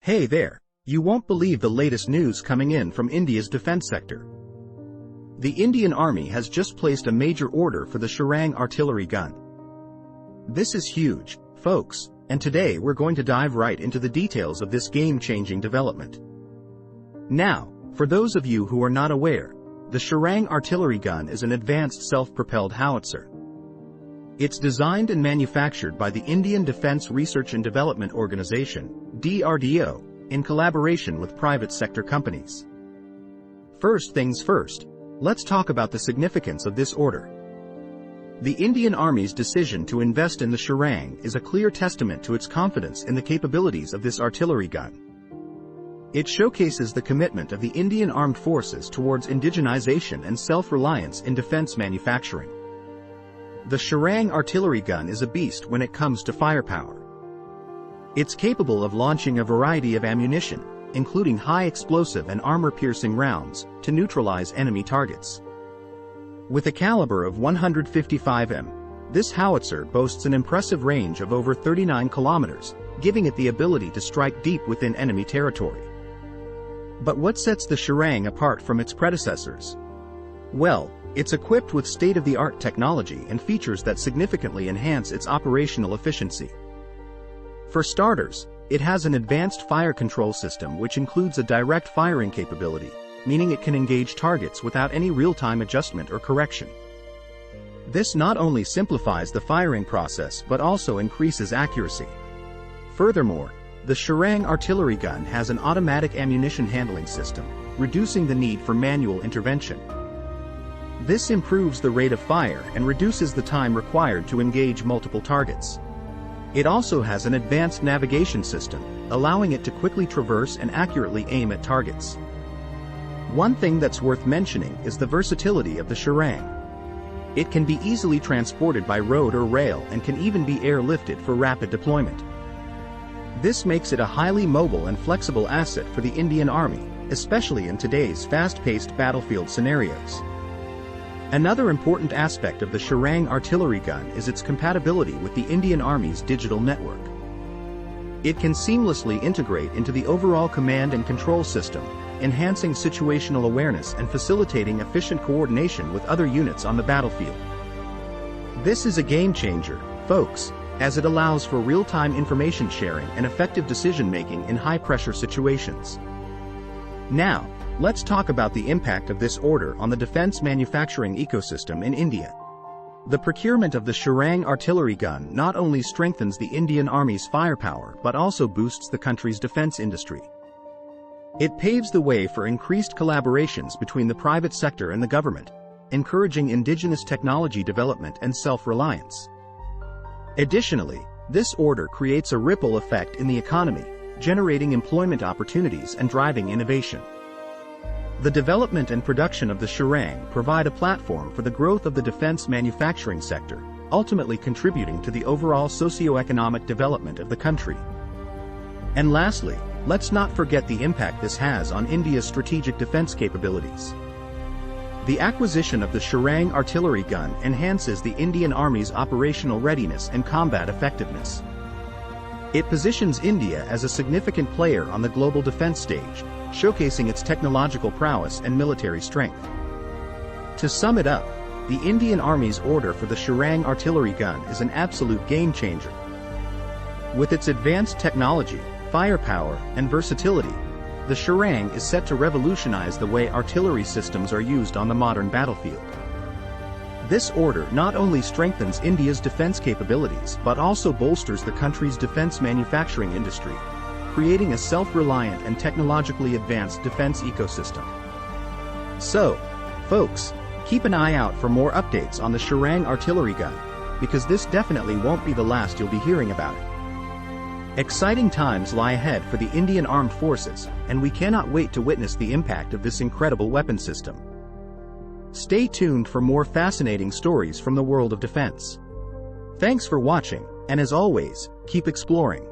Hey there, you won't believe the latest news coming in from India's defense sector. The Indian Army has just placed a major order for the Sharang artillery gun. This is huge, folks, and today we're going to dive right into the details of this game-changing development. Now, for those of you who are not aware, the Sharang artillery gun is an advanced self-propelled howitzer. It's designed and manufactured by the Indian Defence Research and Development Organisation, DRDO, in collaboration with private sector companies. First things first, let's talk about the significance of this order. The Indian Army's decision to invest in the Sharang is a clear testament to its confidence in the capabilities of this artillery gun. It showcases the commitment of the Indian Armed Forces towards indigenization and self-reliance in defense manufacturing. The Sharang artillery gun is a beast when it comes to firepower. It's capable of launching a variety of ammunition, including high-explosive and armor-piercing rounds, to neutralize enemy targets. With a caliber of 155 mm, this howitzer boasts an impressive range of over 39 kilometers, giving it the ability to strike deep within enemy territory. But what sets the Sharang apart from its predecessors? Well, it's equipped with state-of-the-art technology and features that significantly enhance its operational efficiency. For starters, it has an advanced fire control system which includes a direct firing capability, meaning it can engage targets without any real-time adjustment or correction. This not only simplifies the firing process but also increases accuracy. Furthermore, the Sharang artillery gun has an automatic ammunition handling system, reducing the need for manual intervention. This improves the rate of fire and reduces the time required to engage multiple targets. It also has an advanced navigation system, allowing it to quickly traverse and accurately aim at targets. One thing that's worth mentioning is the versatility of the Sharang. It can be easily transported by road or rail and can even be airlifted for rapid deployment. This makes it a highly mobile and flexible asset for the Indian Army, especially in today's fast-paced battlefield scenarios. Another important aspect of the Sharang artillery gun is its compatibility with the Indian Army's digital network. It can seamlessly integrate into the overall command and control system, enhancing situational awareness and facilitating efficient coordination with other units on the battlefield. This is a game-changer, folks, as it allows for real-time information sharing and effective decision-making in high-pressure situations. Now, let's talk about the impact of this order on the defense manufacturing ecosystem in India. The procurement of the Sharang artillery gun not only strengthens the Indian Army's firepower but also boosts the country's defense industry. It paves the way for increased collaborations between the private sector and the government, encouraging indigenous technology development and self-reliance. Additionally, this order creates a ripple effect in the economy, generating employment opportunities and driving innovation. The development and production of the Sharang provide a platform for the growth of the defense manufacturing sector, ultimately contributing to the overall socio-economic development of the country. And lastly, let's not forget the impact this has on India's strategic defense capabilities. The acquisition of the Sharang artillery gun enhances the Indian Army's operational readiness and combat effectiveness. It positions India as a significant player on the global defense stage, showcasing its technological prowess and military strength. To sum it up, the Indian Army's order for the Sharang artillery gun is an absolute game-changer. With its advanced technology, firepower, and versatility, the Sharang is set to revolutionize the way artillery systems are used on the modern battlefield. This order not only strengthens India's defense capabilities but also bolsters the country's defense manufacturing industry, creating a self-reliant and technologically advanced defense ecosystem. So, folks, keep an eye out for more updates on the Sharang artillery gun, because this definitely won't be the last you'll be hearing about it. Exciting times lie ahead for the Indian Armed Forces, and we cannot wait to witness the impact of this incredible weapon system. Stay tuned for more fascinating stories from the world of defense. Thanks for watching, and as always, keep exploring.